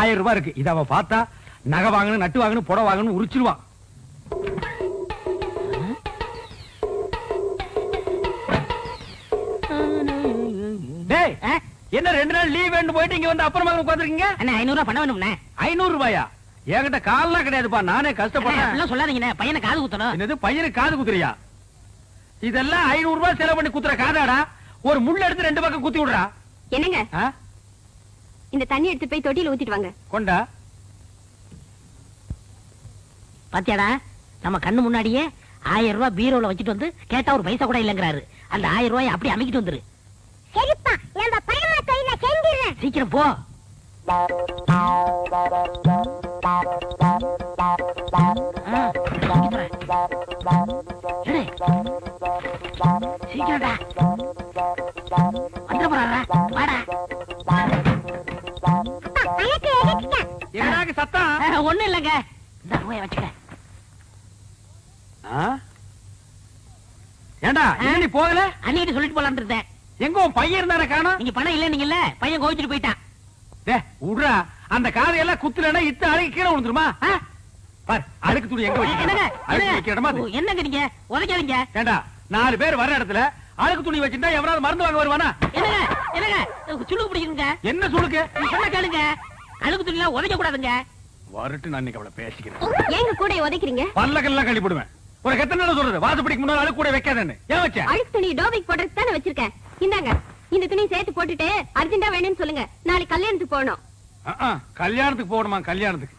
1000 ரூபாய் இருக்கு. இத அவ பார்த்தா நகை வாங்கணும், நட்டு வாங்கணும், புடவை வாங்கணும் உரிச்சிருவான். டேய், என்ன 2 நாள் லீவ் வேண்டு போயிட்டு இங்க வந்து அப்புறமா உட்கார்ந்திருக்கீங்க? அண்ணா 500 ரூபாய் பணம் வேணும்ண்ணே. 500 ரூபாயா? என்கிட்ட கால்லாம் கிடையாதுப்பா, நானே கஷ்டப்படுறேன். அப்படிலாம் சொல்லாதீங்கண்ணே, பையனை காது குத்தணும். என்னது பையனுக்கு காது குத்துறியா? இதெல்லாம் 500 ரூபாய் செலவு பண்ணி குத்துற காதாடா? ஒரு முள்ள எடுத்து 2 பக்கம் குத்தி விடுறா. என்னங்க, இந்த தண்ணி எடுத்து போய் தொட்டியில ஊத்திட்டு வாங்க. கொண்டா. பாத்தியாடா, நம்ம கண்ணு முன்னாடியே 1000 ரூபாய் பீரோல வச்சுட்டு வந்து கேட்டா ஒரு பைசா கூட இல்லங்கிறாரு. அந்த 1000 ரூபாய் அப்படியே அமைக்கிட்டு வந்துரு. சரிப்பா, நம்ம பையனா கையில செஞ்சிரேன். சீக்கிரம் போ. சீக்கிரம்டா வந்துட போறாரா? வாடா. என்னடாக்கு சத்தம்? ஒண்ணும் இல்லங்க, இந்த ரூபாய் வச்சுக்க. ஏண்டா நீ போகல? அன்னைக்கு சொல்லிட்டு போலான்னு இருந்தேன். எங்க உன் பையன் இருந்தானே காணோம்? நீங்க பணம் இல்ல நீங்க இல்ல, பையன் கோவிச்சுட்டு போயிட்டான். உட்றா, அந்த காதையெல்லாம் குத்துலன்னா இத்த அழுகி கீழே விழுந்துருமா? பார், அழுக்கு துணி எங்க வைக்க? என்னங்க நீங்க உதைக்காதீங்க. ஏண்டா 4 பேர் வர இடத்துல அழுக்கு துணி வச்சுட்டா எவனாவது மருந்து வாங்க வருவானா? என்னங்க என்னங்க சுளுக்கு பிடிக்குங்க. என்ன சுளுக்கு? சொன்னா கேளுங்க, அழுக்கு துணி எல்லாம் உதைக்க கூடாதுங்க. வரட்டு, நான் இன்னைக்கு அவளை பேசிக்கிறேன். ஏங்க கூட உதைக்கிறீங்க? பல்லக்கெல்லாம் கழி போடுவேன். ஒரு எத்தனை நாள் சொல்றது, வாசப்படிக்கு முன்னாடி அழுக்கு கூட வைக்காதேன்னு. ஏன் வச்ச? அழுக்கு துணி டோபிக் போடுறதுக்கு தானே வச்சிருக்கேன். இந்தாங்க, இந்த துணி சேர்த்து போட்டுட்டு அர்ஜென்டா வேணும்னு சொல்லுங்க. நாளைக்கு கல்யாணத்துக்கு போகணும். கல்யாணத்துக்கு போகணுமா? கல்யாணத்துக்கு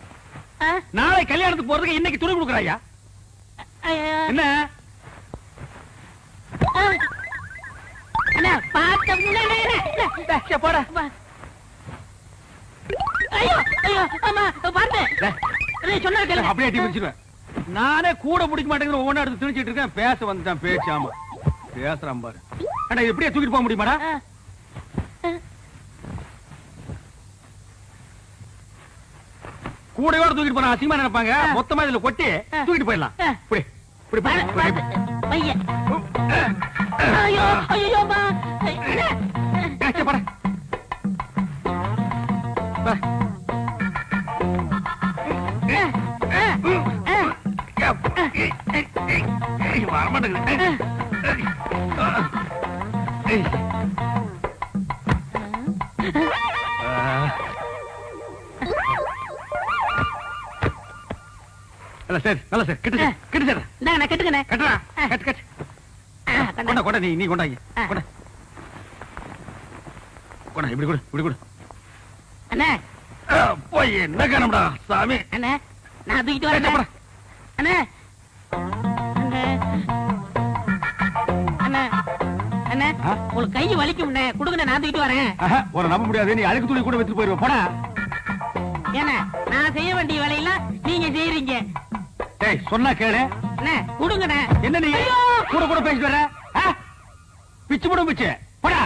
நாளை கல்யாணத்துக்கு போறதுக்கு இன்னைக்கு துணி கொடுக்குறாயா? என்ன நானே கூட பிடிக்க மாட்டேங்கிற ஒவ்வொன்றா எடுத்து திணிச்சிட்டு இருக்கேன். பேச வந்துட்டான் பேச்சாம பேசுறான் பாரு. எப்படியா தூக்கிட்டு போக முடியுமாடா? கூடையோட தூக்கிட்டு போனா அசிங்கமா நினைப்பாங்க. மொத்தமா இதுல கொட்டி தூக்கிட்டு போயிடலாம். என்ன காணம்டா சாமி? நான் தூக்கிட்டு வரேன். அண்ணே அண்ணே, உங்களுக்கு கை வலிக்கும் கொடுங்க, நான் தூக்கிட்டு வரேன். ஒரு நம்ப முடியாது, நீ அழுக்கு துணி கூட வச்சுட்டு போயிருவ. போடா. ஏன்னா நான் செய்ய வேண்டிய வேலையெல்லாம் நீங்க செய்யறீங்க. சொன்னா கேளு. கொடுங்க. என்ன நீ கூட கூட பேசிட்டு வர? பிச்சு போடும் பிச்சு. போடா.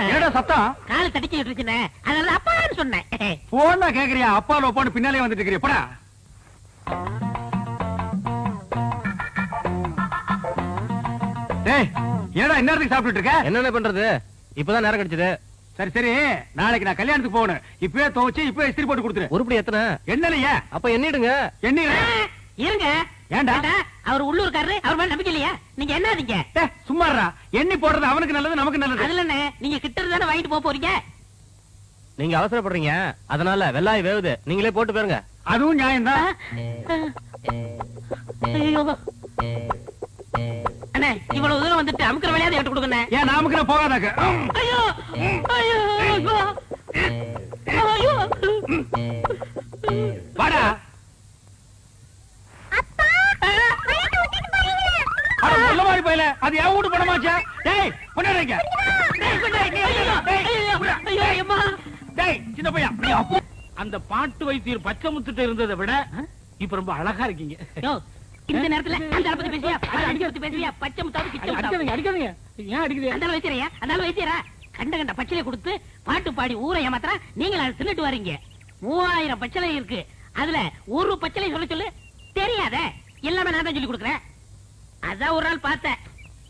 என்னடா சத்தம்? கால் தடிச்சிட்டு இருக்குனே, அதனால அப்பான்னு சொன்னேன். போனா கேக்குறியா? அப்பா லோப்பான்னு பின்னாலே வந்துட்டு இருக்கறியா? போடா. டேய், என்னடா இந்நேரத்துக்கு சாப்பிட்டுட்டு இருக்க? என்னென்ன பண்றது, இப்பதான் நேரம் கிடைச்சது. சரி சரி, நாளைக்கு நான் கல்யாணத்துக்கு போகணும். இப்பவே துவைச்சு இப்பவே இஸ்திரி போட்டு கொடுத்துரு. உருப்படி எத்தனை? என்னலையா? அப்ப எண்ணிடுங்க. இருங்க. ஏண்டா அவர் உள்ளூர்காரரு, அவர் மேல நம்பிக்கை இல்லையா? நீங்க என்னதீங்க? சும்மாறா, எண்ணி போடுறது அவனுக்கு நல்லது, நமக்கு நல்லது. அதுல நீங்க கிட்ட தானே வாங்கிட்டு போறீங்க. நீங்க அவசரப்படுறீங்க, அதனால வெள்ளாய் வேவுது, நீங்களே போட்டு போயிருங்க. அதுவும் நியாயம்தான். அண்ணே, இவ்வளவு தூரம் வந்துட்டு அமுக்கிற வேலையாவது எடுத்து கொடுங்க. ஏன் நாமுக்கு போகாதாக்க? ஐயோ ஐயோ ஐயோ, வாடா. அது என் வீட்டு பணமாச்சா? டேய் கொண்டாடுங்க. சின்ன பையன், அந்த பாட்டு வைத்தியர் பச்சை முத்துட்டு இருந்ததை விட இப்ப ரொம்ப அழகா இருக்கீங்க. இந்த நேரத்துல அந்த பத்தி பேசியா, அடிக்க பேசியா? பச்சை முத்தாவது கிச்ச அடிக்காதீங்க. ஏன் அடிக்குது? அந்த வைத்தியரையா, அந்த வைத்தியரா கண்ட கண்ட பச்சிலை கொடுத்து பாட்டு பாடி ஊரை ஏமாத்திரா. நீங்க அதை தின்னுட்டு வரீங்க. 3000 பச்சிலை இருக்கு, அதுல ஒரு பச்சிலை சொல்ல சொல்லு. தெரியாத எல்லாமே நான் தான் சொல்லி கொடுக்குறேன். அதான் ஒரு நாள் பார்த்தேன்,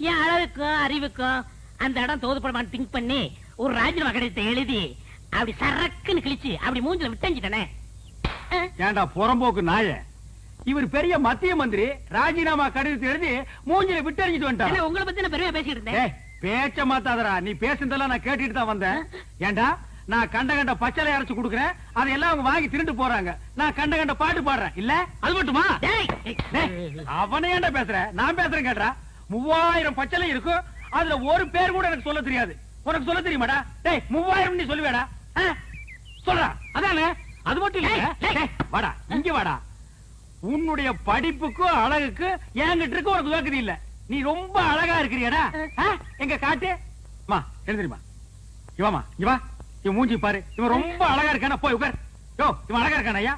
என் அழகுக்கும் அறிவுக்கும் அந்த இடம் தோதுப்படமான்னு திங்க் பண்ணி ஒரு ராஜினாமா கடிதத்தை எழுதி அப்படி சரக்குன்னு கிழிச்சு அப்படி மூஞ்சில விட்டஞ்சிட்டனே. ஏண்டா புறம்போக்கு நாய, இவர் பெரிய மத்திய மந்திரி, ராஜினாமா கடிதத்தை எழுதி மூஞ்சில விட்டறிஞ்சிட்டு வந்துட்டான். உங்களை பத்தி நான் பெருமையா பேசிட்டு இருந்தேன். பேச்ச மாத்தாதடா, நீ பேசுனதெல்லாம் நான் கேட்டுட்டு தான் வந்தேன். ஏண்டா நான் கண்ட பச்சளை அரைச்சு குடுக்குறேன், அதையெல்லாம் அவங்க வாங்கி திருட்டு போறாங்க. நான் கண்ட பாட்டு பாடுறேன், இல்ல அது மட்டுமா? அவனே ஏண்டா பேசுற, நான் பேசுறேன் கேட்டா. 3000 பச்சளை இருக்கும், அதுல ஒரு பேர் கூட எனக்கு சொல்ல தெரியாது. உனக்கு சொல்ல தெரியுமாடா? டேய் 3000 நீ சொல்லுவேடா? சொல்றா, அதானே? அது மட்டும் இல்ல, வாடா இங்க வாடா. உன்னுடைய படிப்புக்கும் அழகுக்கு என்கிட்ட இருக்கு உனக்கு வேக்குது இல்ல. நீ ரொம்ப அழகா இருக்கிறியடா. எங்க காட்டு மா எழுந்திரிமா. இவாமா இங்க வா, இவன் மூஞ்சி பாரு. இவன் ரொம்ப அழகா இருக்கானா, போய் உட்கார். யோ இவன் அழகா இருக்கானா ஐயா?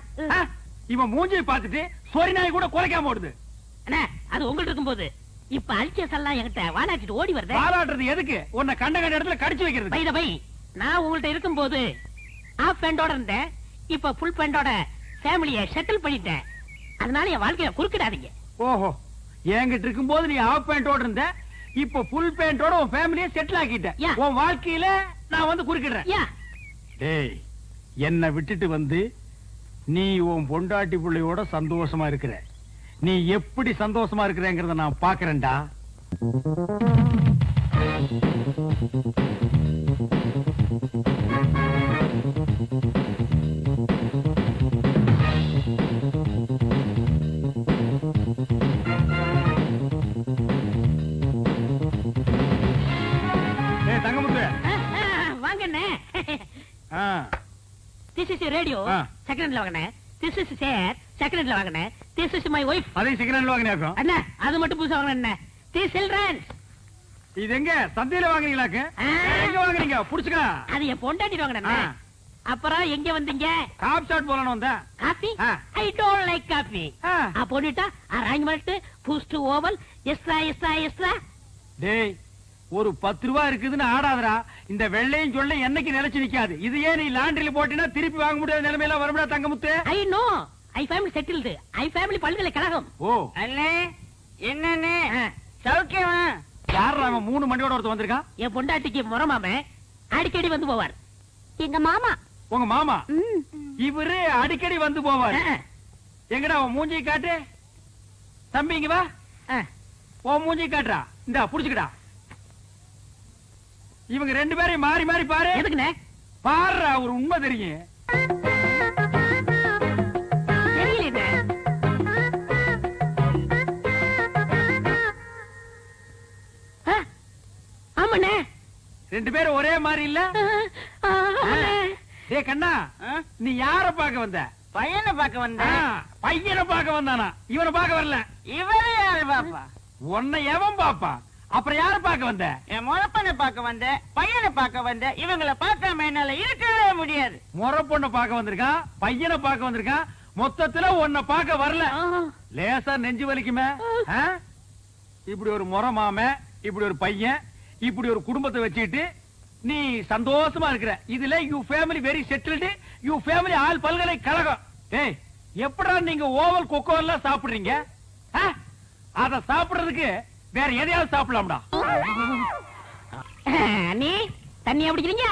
இவன் மூஞ்சியை பார்த்துட்டு சொரி நாய் கூட குறைக்காம ஓடுது. அண்ணா அது உங்களுக்கு இருக்கும்போது இப்ப அல்சஸ் எல்லாம் என்கிட்ட வாலாட்டிட்டு ஓடி வருது. வாலாட்டுறது எதுக்கு? உன்னை கண்ட இடத்துல கடிச்சு வைக்கிறது. பை பை, நான் உங்கள்ட்ட இருக்கும்போது ஆஃப் பேண்டோட இருந்தேன், இப்ப ஃபுல் பேண்டோட ஃபேமிலியை செட்டில் பண்ணிட்டேன். அதனால என் வாழ்க்கைய குறுக்கிடாதீங்க. ஓஹோ, என்கிட்ட இருக்கும்போது நீ ஆஃப் பேண்டோட இருந்த, இப்ப ஃபுல் பேண்டோட உன் ஃபேமிலியை செட்டில் ஆக்கிட்ட. உன் வாழ்க்கையில நான் வந்து குறுக்கிடுறேன். டேய், என்ன விட்டுட்டு வந்து நீ உன் பொண்டாட்டி பிள்ளையோட சந்தோஷமா இருக்கிற. நீ எப்படி சந்தோஷமா இருக்கிறேங்கிறத நான் பாக்குறேன்டா. This is your radio. Second ல வாங்கனே. This is chair. Second ல வாங்கனே. This is my wife. அதே செகண்ட்ல வாங்கனேக்கோ. அண்ணா அது மட்டும் புதுசா வாங்கனே. This children. இது எங்க சந்தையில வாங்குனீங்களாக்கு? எங்க வாங்குனீங்க? புடிச்சுக்க. அது என் பொண்டாட்டி வாங்கனே. அப்புறம் எங்க வந்தீங்க? காபி ஷாட் போலான்னு வந்தேன். Coffee? I don't like coffee. அப்போனிட்டா அரேஞ்ச்மென்ட் பூஸ்ட் ஓவல் எக்ஸ்ட்ரா. டேய், ஒரு 10 ரூபாய் இருக்குதுன்னு ஆடாதடா. இந்த வெள்ளையும் சொல்ல என்னைக்கு நிலைச்சு நிக்காது. இது ஏன் நீ லாண்டரியில போட்டினா திருப்பி வாங்க முடியாத நிலைமையில வரும்டா Thangamuthu. I know, I family settled. I family பல்கலைக்கழகம். ஓ அண்ணே, என்னண்ணே சௌக்கியமா? யார் அவன் 3 மணியோட ஒருத்தர் வந்திருக்கான்? என் பொண்டாட்டிக்கு முறமாம அடிக்கடி வந்து போவார். எங்க மாமா. உங்க மாமா? இவரு அடிக்கடி வந்து போவார். எங்கடா உன் மூஞ்சி காட்டு. தம்பி இங்க வா. உன் மூஞ்சி காட்டுறா. இந்தா புடிச்சுக்கடா. இவங்க 2 பேரையும் மாறி மாறி பாரு. எதுக்குண்ணே? பாருடா, ஒரு உண்மை தெரியும். தெரியல. ஆமாண்ணே, 2 பேரும் ஒரே மாதிரி இல்ல? டேய் கண்ணா, நீ யார பாக்க வந்த? பையனை பார்க்க வந்த. பையனை பாக்க வந்தானா? இவனை பாக்க வரல. இவரு யாரு பாப்பா? உன்னை எவன் பாப்பா? அப்புறம் யார பாக்க வந்த? என் முறப்பனை பார்க்க வந்த, பையனை பார்க்க வந்த. இவங்களை பார்க்காம என்னால இருக்கவே முடியாது. முறை பொண்ணை பார்க்க வந்திருக்கான், பையனை பார்க்க வந்திருக்கான். மொத்தத்துல உன்னை பார்க்க வரல. லேசா நெஞ்சு வலிக்குமே. இப்படி ஒரு முறை மாம, இப்படி ஒரு பையன், இப்படி ஒரு குடும்பத்தை வச்சுட்டு நீ சந்தோஷமா இருக்கிற. இதுல you family very settled. You family all பல்கலைக்கழகம். டேய், எப்படா நீங்க ஓவல் கொக்கோ எல்லாம் சாப்பிடுறீங்க? அத சாப்பிடுறதுக்கு வேற எதையாவது சாப்பிடலாம்டா. நீ தண்ணியா பிடிக்கிறீங்க?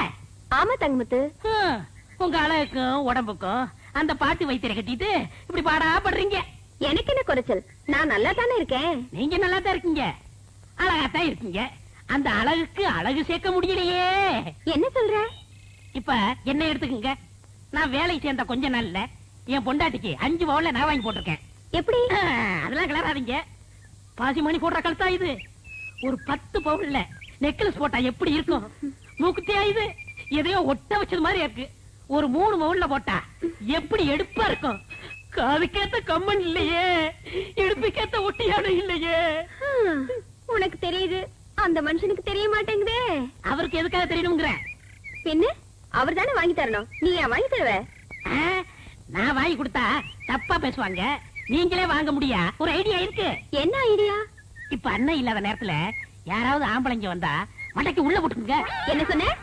ஆமா தங்கமுத்து. உங்க அழகுக்கும் உடம்புக்கும் அந்த பாட்டு வைத்தியரை கட்டிட்டு இப்படி பாடா படுறீங்க. எனக்கு என்ன குறைச்சல்? நான் நல்லா தானே இருக்கேன். நீங்க நல்லா தான் இருக்கீங்க, அழகாத்தான் இருக்கீங்க. அந்த அழகுக்கு அழகு சேர்க்க முடியலையே. என்ன சொல்ற? இப்ப என்ன எடுத்துக்கங்க. நான் வேலை சேர்ந்த கொஞ்ச நாள்ல என் பொண்டாட்டிக்கு 5 பவுன்ல நான் வாங்கி போட்டிருக்கேன். எப்படி? அதெல்லாம் கிளறாதீங்க. பாசி மணி போடுற கழுத்தா இது. ஒரு 10 பவுன்ல நெக்லஸ் போட்டா எப்படி இருக்கும்? மூக்குத்தியா இது? எதையோ ஒட்ட வச்சது மாதிரி இருக்கு. ஒரு 3 பவுன்ல போட்டா எப்படி எடுப்பா இருக்கும்? காதுக்கேத்த கம்மன் இல்லையே, இடுப்புக்கேத்த ஒட்டியானம் இல்லையே. உனக்கு தெரியுது, அந்த மனுஷனுக்கு தெரிய மாட்டேங்குதே. அவருக்கு எதுக்காக தெரியணுங்கிற? பின்ன அவர் தானே வாங்கி தரணும். நீ ஏன் வாங்கி தருவ? நான் வாங்கி கொடுத்தா தப்பா பேசுவாங்க. நீங்களே வாங்க முடியா? ஒரு ஐடியா இருக்கு. என்ன ஐடியா? இப்ப அண்ணன் இல்லாத நேரத்துல யாராவது ஆம்பளைங்க வந்தா மண்டைக்கு உள்ள போட்டுங்க. என்ன சொன்ன?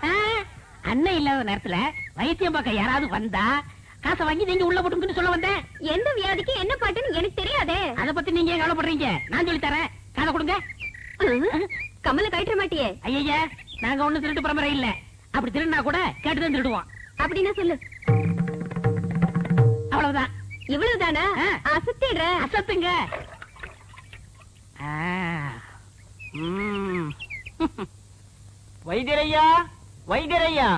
அண்ணன் இல்லாத நேரத்துல வைத்தியம் பார்க்க யாராவது வந்தா காசை வாங்கி நீங்க உள்ள போட்டுங்கன்னு சொல்ல வந்தேன். எந்த வியாதிக்கு என்ன பாட்டுன்னு எனக்கு தெரியாதே. அத பத்தி நீங்க ஏன் கவலைப்படுறீங்க? நான் சொல்லி தரேன். காதை கொடுங்க. கமல கழட்ட மாட்டியே? ஐயா, நாங்க ஒண்ணு திருட்டு பரம்பரை இல்ல. அப்படி திருடினா கூட கேட்டுதான் திருடுவான். அப்படின்னா சொல்லு. அவ்வளவுதான். இவ்வளவுதானா? ஆ. அசத்திடுற. அசத்துங்க. ம். வைத்தியரையா, வைத்தியரையா,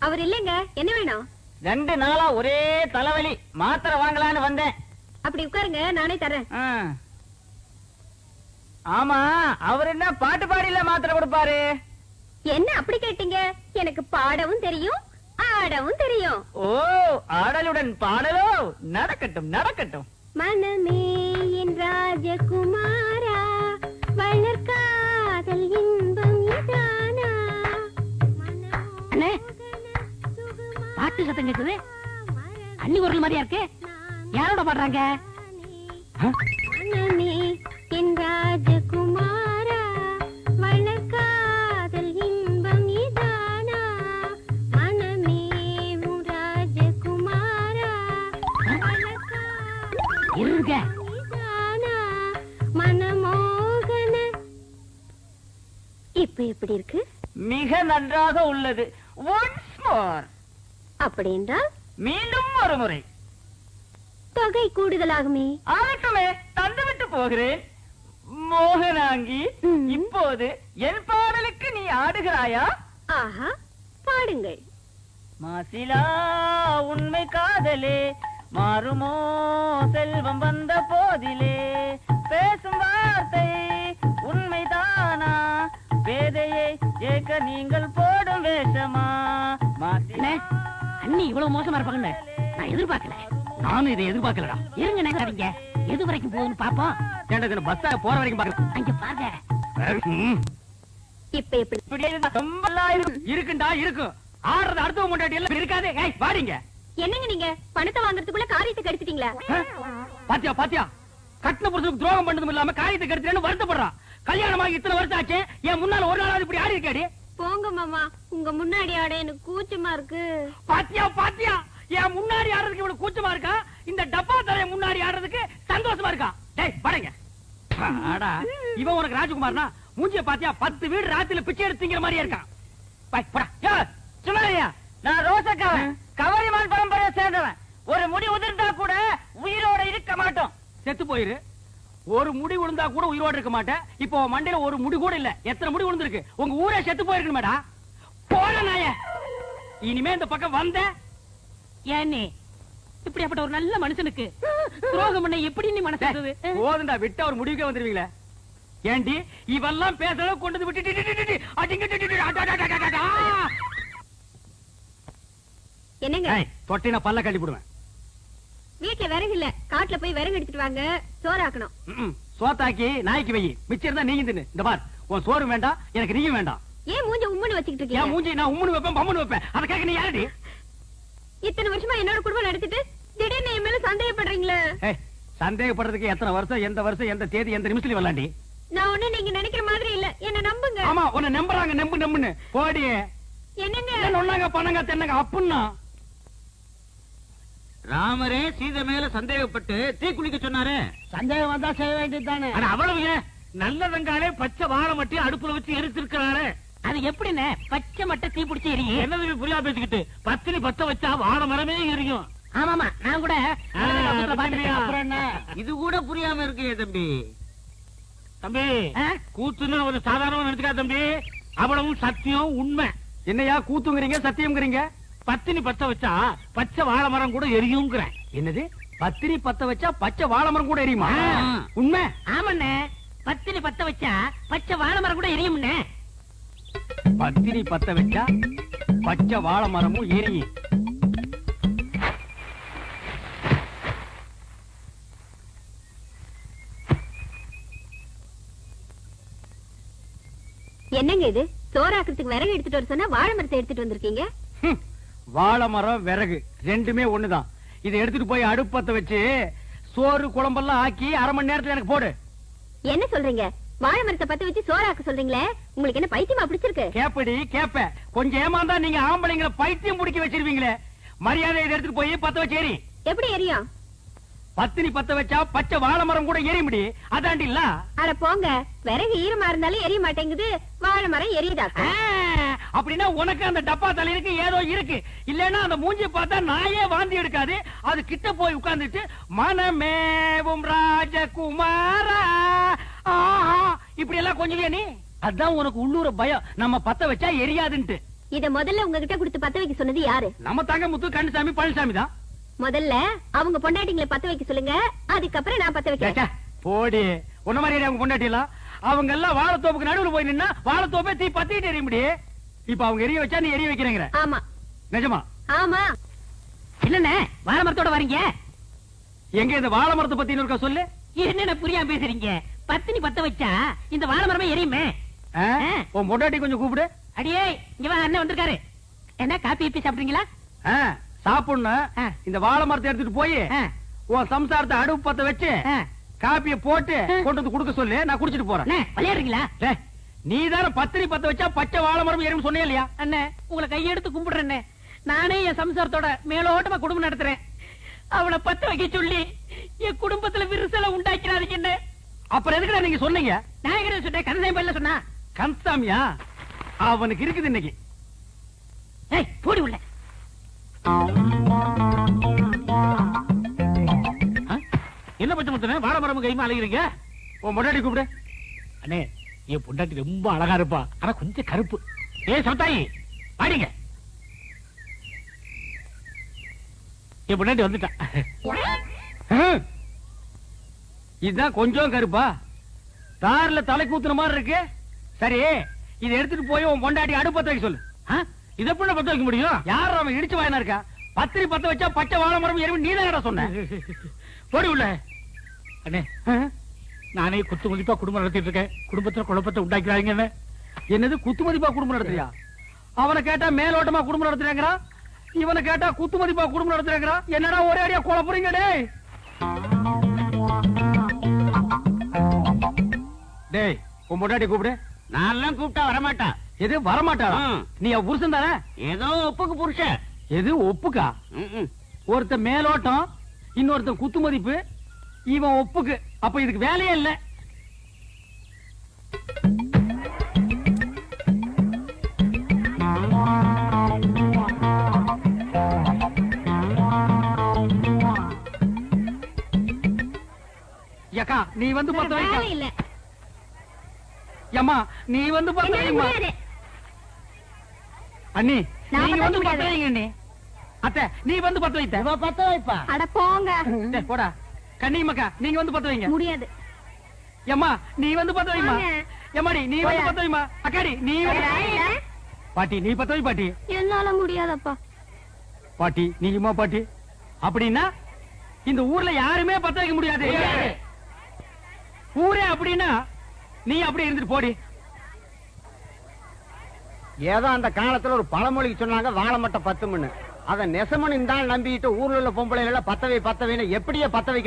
அவர் இல்லைங்க. என்ன வேணும்? 2 நாளா ஒரே தலைவலி, மாத்திரை வாங்கலான்னு வந்தேன். அப்படி உட்காருங்க, நானே தரேன். ஆ. ஆமா, அவர் என்ன பாட்டு பாடியில மாத்திரை கொடுப்பாரு? என்ன அப்படி கேட்டீங்க? எனக்கு பாடவும் தெரியும், ஆடவும் தெரியும். ஓ, ஆடலுடன் பாடலோ? நடக்கட்டும் நடக்கட்டும். மனமே என் ராஜகுமாரா, வளர்காதல் இன்பம் இதானா? அண்ணே, பாட்டு சத்தம் கேக்குது. அண்ணி குரல் மாதிரியா இருக்கு. யாரோட பாடுறாங்க? மனமே என் ராஜகுமாரா, வளர்காதல் இன்பம் இதானா? மனமே உன் ராஜகுமாரா, இருங்க. இதானா? மனமோகன. இப்ப எப்படி இருக்கு? மிக நன்றாக உள்ளது. Once more. அப்படின்றால் மீண்டும் ஒரு முறை. தொகை கூடுதலாகுமே. ஆகட்டுமே, தந்துவிட்டு போகிறேன். மோகனாங்கி, ம். இப்போது என் பாடலுக்கு நீ ஆடுகிறாயா? ஆஹா, பாடுங்கள். மாசிலா உண்மை காதலே, மாறுமோ செல்வம் வந்த போதிலே, பேசும் வார்த்தை உண்மைதானா, பேதையை ஏக்க நீங்கள் போடும் வேஷமா? அண்ணே, அண்ணி இவ்வளவு மோசமா இருப்பாங்கன்னு நான் எதிர்பார்க்கல. நானும் இதை எதிர்பார்க்கலடா. இருங்க நினைக்காதீங்க. எது வரைக்கும் போகுதுன்னு பாப்போம். ஏன்டா இதுல பஸ்ஸா போற வரைக்கும் பாக்குறேன். அங்க பாருங்க. இப்ப எப்படி? இப்படி இருந்தா ரொம்ப நல்லா இருக்கும். இருக்குண்டா இருக்கு. ஆடுறது அடுத்த முன்னாடி எல்லாம் இருக்காது. ஏய் வாடிங்க. என்னங்க நீங்க பணத்தை வாங்குறதுக்குள்ள காரியத்தை கெடுத்துட்டீங்களா? பாத்தியா பாத்தியா, கட்டின புருஷனுக்கு துரோகம் பண்ணதும் இல்லாம காரியத்தை கெடுத்துறேன்னு வருத்தப்படுறான். கல்யாணமாகி இத்தனை வருஷம் ஆச்சு, என் முன்னால ஒரு நாளாவது இப்படி ஆடி இருக்காடி. போங்க மாமா, உங்க முன்னாடி ஆட எனக்கு கூச்சமா இருக்கு. பாத்தியா பாத்தியா, என் முன்னாடி ஆடுறதுக்கு இவ்வளவு கூச்சமா இருக்கா, இந்த டப்பா தலைய முன்னாடி ஆடுறதுக்கு சந்தோஷமா இருக்கா. டேய் பாருங்க. ஆடா, இவன் உனக்கு ராஜகுமார்னா மூஞ்சிய பாத்தியா 10 வீடு ராத்திரில பிச்சை எடுத்துங்கிற மாதிரியே இருக்கான். பாய் போடா. யோ, சும்மாரியா, நான் ரோசக்காவன், கவரிமான் பரம்பரையை சேர்ந்தவன். ஒரு முடி உதிர்ந்தா கூட உயிரோட இருக்க மாட்டோம். செத்து போயிரு. ஒரு முடி விழுந்தா கூட உயிரோட இருக்க மாட்டேன். இப்போ உன் மண்டையில ஒரு முடி கூட இல்ல. எத்தனை முடி விழுந்திருக்கு? உங்க ஊரே செத்து போயிருக்கு மேடா. போன நாய, இனிமே இந்த பக்கம் வந்த ஏன்னே இப்படியாப்பட்ட ஒரு நல்ல மனுஷனுக்கு துரோகம் பண்ண எப்படி நீ மனசு? போதுண்டா, விட்டா ஒரு முடிவுக்கே வந்துருவீங்களே. ஏண்டி இவெல்லாம் பேசுறத கொண்டு வந்து விட்டு என்னங்க? தொட்டினா பல்ல கட்டி போடுவேன். வீட்டுல விறகு இல்ல, காட்டுல போய் விறகு எடுத்துட்டு வாங்க, சோறாக்கணும். சோத்தாக்கி நாய்க்கு வை, மிச்சம் இருந்தா நீங்க தின்னு. இந்த பார், உன் சோறு வேண்டாம், எனக்கு நீயும் வேண்டாம். ஏன் மூஞ்ச உம்முன்னு வச்சுக்கிட்டு என் இருக்கீங்க? மூஞ்சி நான் உம்முன்னு வைப்பேன், பம்முன்னு வைப்பேன். அதை கேட்க நீ யாரடி? இத்தனை வருஷமா என்னோட குடும்பம் நடத்திட்டு திடீர்னு என் மேல சந்தேகப்படுறீங்களே. ஏய், சந்தேகப்படுறதுக்கு எத்தனை வருஷம், எந்த வருஷம், எந்த தேதி, எந்த நிமிஷத்துல வரலாண்டி? நான் ஒண்ணு நீங்க நினைக்கிற மாதிரி இல்ல, என்ன நம்புங்க. ஆமா, உன்னை நம்புறாங்க, நம்பு நம்புன்னு. போடி. என்னங்க? ஒன்னாங்க பணங்க தென்னங்க அப்புன்னா. ராமரே சீதை மேல சந்தேகப்பட்டு தீ குளிக்க சொன்னாரு. சந்தேகம் வந்தா செய்ய வேண்டியதுதானே. அவ்வளவு நல்ல வெங்காலே பச்சை வாழை மட்டி அடுப்புல வச்சு எரிச்சிருக்கிறாரு. அது எப்படின்னு பச்சை மட்டை தீ பிடிச்சி எரியும். என்னது புரியா பேசிக்கிட்டு, பத்தினி பத்த வச்சா வாழை மரமே எரியும். ஆமாமா, நான் கூட பாத்துட்டேன். அப்புறம் என்ன? இது கூட புரியாம இருக்கு தம்பி. தம்பி, ஆ? கூத்துன்னு ஒரு சாதாரணமா நினைச்சுக்கா தம்பி. அவ்வளவும் சத்தியம் உண்மை. என்னையா கூத்துங்கிறீங்க, சத்தியம்ங்கிறீங்க? பத்தினி பத்த வச்சா பச்சை வாழை மரம் கூட எரியுங்கிறேன். என்னது? பத்தினி பத்த வச்சா பச்சை வாழை மரம் கூட எரியுமா? உண்மை. ஆமாண்ணே, பத்தினி பத்த வச்சா பச்சை வாழை மரம் கூட எரியும்ண்ணே. பத்தினி பத்த வச்சா பச்சை வாழை மரமும் எரியும். என்னங்க இது? சோறாக்குறதுக்கு விறகு எடுத்துட்டு வர சொன்னா வாழை மரத்தை எடுத்துட்டு வந்திருக்கீங்க. வாழை மரம் விறகு ரெண்டுமே ஒண்ணுதான். இதை எடுத்துட்டு போய் அடுப்பத்த வச்சு சோறு குழம்பெல்லாம் ஆக்கி 1/2 மணி நேரத்துல எனக்கு போடு. என்ன சொல்றீங்க? வாழை மரத்தை பத்த வச்சு சோறாக்க சொல்றீங்களே, உங்களுக்கு என்ன பைத்தியமா பிடிச்சிருக்கு? கேப்படி கேப்ப, கொஞ்சம் ஏமாந்தா நீங்க ஆம்பளைங்களை பைத்தியம் பிடிக்க வச்சிருவீங்களே. மரியாதை இதை எடுத்துட்டு போய் பத்த வச்சு எரி. எப்படி எரியும்? பத்தினி பத்த வச்சா பச்சை வாழை மரம் கூட எரிய முடி. அதாண்டி இல்ல. அட போங்க, விறகு ஈரமா இருந்தாலும் எரிய மாட்டேங்குது, வாழை மரம் எரியுதாக்கா? அப்படின்னா உனக்கு அந்த டப்பா தலையிருக்கு ஏதோ இருக்கு. இல்லன்னா அந்த மூஞ்சி பார்த்தா நாயே வாந்தி எடுக்காது. அது கிட்ட போய் உட்கார்ந்துட்டு மனமேவும் ராஜகுமாரா ஆஹா இப்படி எல்லாம் கொஞ்சம் நீ அதான் உனக்கு உள்ளூர பயம் நம்ம பத்த வச்சா எரியாதுன்ட்டு. இத முதல்ல உங்ககிட்ட கொடுத்து பத்த வைக்க சொன்னது யாரு? நம்ம தங்க முத்து கண்ணுசாமி பழனிசாமி தான். முதல்ல அவங்க பொண்டாட்டிங்களை பத்த வைக்க சொல்லுங்க, அதுக்கப்புறம் நான் பத்த வைக்கிறேன். போடி உன்ன மாதிரி அவங்க பொண்டாட்டிலாம் அவங்க எல்லாம் வாழைத்தோப்புக்கு நடுவுல போய் நின்னா வாழைத்தோப்பே தீ பத்திட்டு எரிய முடியும். இப்ப அவங்க எரிய வச்சா நீ எரிய வைக்கிறேங்கிற? ஆமா. நிஜமா? ஆமா. இல்லண்ணே வாழை மரத்தோட வரீங்க? எங்க இந்த வாழை மரத்தை பத்தி இருக்கா சொல்லு. என்ன புரியாம பேசுறீங்க? பத்தினி பத்த வச்சா இந்த வாழை மரமே எரியுமே. உன் பொண்டாட்டி கொஞ்சம் கூப்பிடு. அடியே இங்க வா, அண்ணன் வந்திருக்காரு. என்ன காப்பி இப்பி சாப்பிடுறீங்களா? சாப்பிடணும். இந்த வாழை மரத்தை எடுத்துட்டு போய் உன் சம்சாரத்தை அடுப்பு பத்த வச்சு காப்பிய போட்டு கொண்டு வந்து குடுக்க சொல்லு, நான் குடிச்சிட்டு போறேன். விளையாடுறீங்களா? நீ தானே பத்திரி பத்த வச்சா பச்சை வாழை மரம் எறும் சொன்னே இல்லையா? அண்ணே உங்களை கையெடுத்து கும்பிடுறேன். நானே என் சம்சாரத்தோட மேலோட்டமா குடும்பம் நடத்துறேன். அவளை பத்த வைக்க சொல்லி என் குடும்பத்துல விரிசலை உண்டாக்கிறாதீங்க. என்ன அப்புறம் எதுக்குடா நீங்க சொன்னீங்க? நான் என்ன சொன்னேன்? கந்தசாமி பல்ல சொன்னா. கந்தசாமியா? அவனுக்கு இருக்குது இன்னைக்கு. போடி உள்ள. என்ன பச்சை முத்தனே வாழை மரம் கைமா அழைக்கிறீங்க? உன் பொண்டாட்டி கூப்பிடு. அண்ணே என் பொண்டாட்டி ரொம்ப அழகா இருப்பா, ஆனா கொஞ்சம் கருப்பு. சமத்தாயி பாடிங்க. என் பொண்டாட்டி வந்துட்டா. இதுதான் கொஞ்சம் கருப்பா, தார்ல தலை கூத்துன மாதிரி இருக்கு. சரி இதை எடுத்துட்டு போய் உன் பொண்டாட்டி அடுப்பத்த வைக்க சொல்லு. இதை எப்படி பத்த வைக்க முடியும்? யார் அவன் இடிச்சு வாயினா இருக்கா? பத்திரி பத்த வச்சா பச்சை வாழை மரம் எறும்பு நீ தான் சொன்ன. போடி உள்ள. அண்ணே நானே குத்து மதிப்பா குடும்பம் நடத்திட்டு இருக்கேன், குடும்பத்துல குழப்பத்தை உண்டாக்கிறாங்க. என்னது குத்து மதிப்பா குடும்பம் நடத்துறியா? அவனை கேட்டா மேலோட்டமா குடும்பம் நடத்துறாங்கிறா, இவனை கேட்டா குத்து மதிப்பா குடும்பம் நடத்துறாங்கிறா. என்னடா ஒரே அடியா குழப்பறீங்க? டேய் உன் பொண்டாட்டி கூப்பிடு. நான் கூப்பிட்டா வரமாட்டா. எது வரமாட்டா? நீ அவ புருஷன் தானே? ஏதோ ஒப்புக்கு புருஷன். எது ஒப்புக்கா? ஒருத்த மேலோட்டம், இன்னொருத்த குத்து மதிப்பு, இவன் ஒப்புக்கு. அப்ப இதுக்கு வேலையே இல்ல. யக்கா நீ வந்து பத்த வைக்க. வேலை இல்ல. அம்மா நீ வந்து பத்த என்னால வைமா. முடியாது. அண்ணி நான் நீங்க வந்து பத்த பத்த வைங்க. அண்ணி அத்தை நீ வந்து பத்த வைத்த. பத்த வைப்பா. அட போங்க. டேய், போடா. கண்ணி மக்கா நீங்க வந்து பத்த வைங்க. முடியாது. எம்மா நீ வந்து பத்த வைமா. வாங்க. எம்மாடி நீ வந்து போயா. பத்த வைமா. அக்காடி நீ வந்து- இல்ல. பாட்டி நீ பத்த வை பாட்டி. என்னால முடியாதப்பா. பாட்டி நீங்கம்மா பாட்டி. அப்படின்னா இந்த ஊர்ல யாருமே பத்த வைக்க முடியாது. ஊரே அப்படின்னா நீ அப்படி இருந்துட்டு போடி. ஏதோ அந்த காலத்துல ஒரு பழமொழிக்கு சொன்னாங்க வாழை மட்டை 10 மணி. அத நெசமன் இந்த நம்பிட்டு ஊர்ல உள்ள பொம்பளை பத்தவை பத்தவைன்னு எப்படியே பத்த வைக்க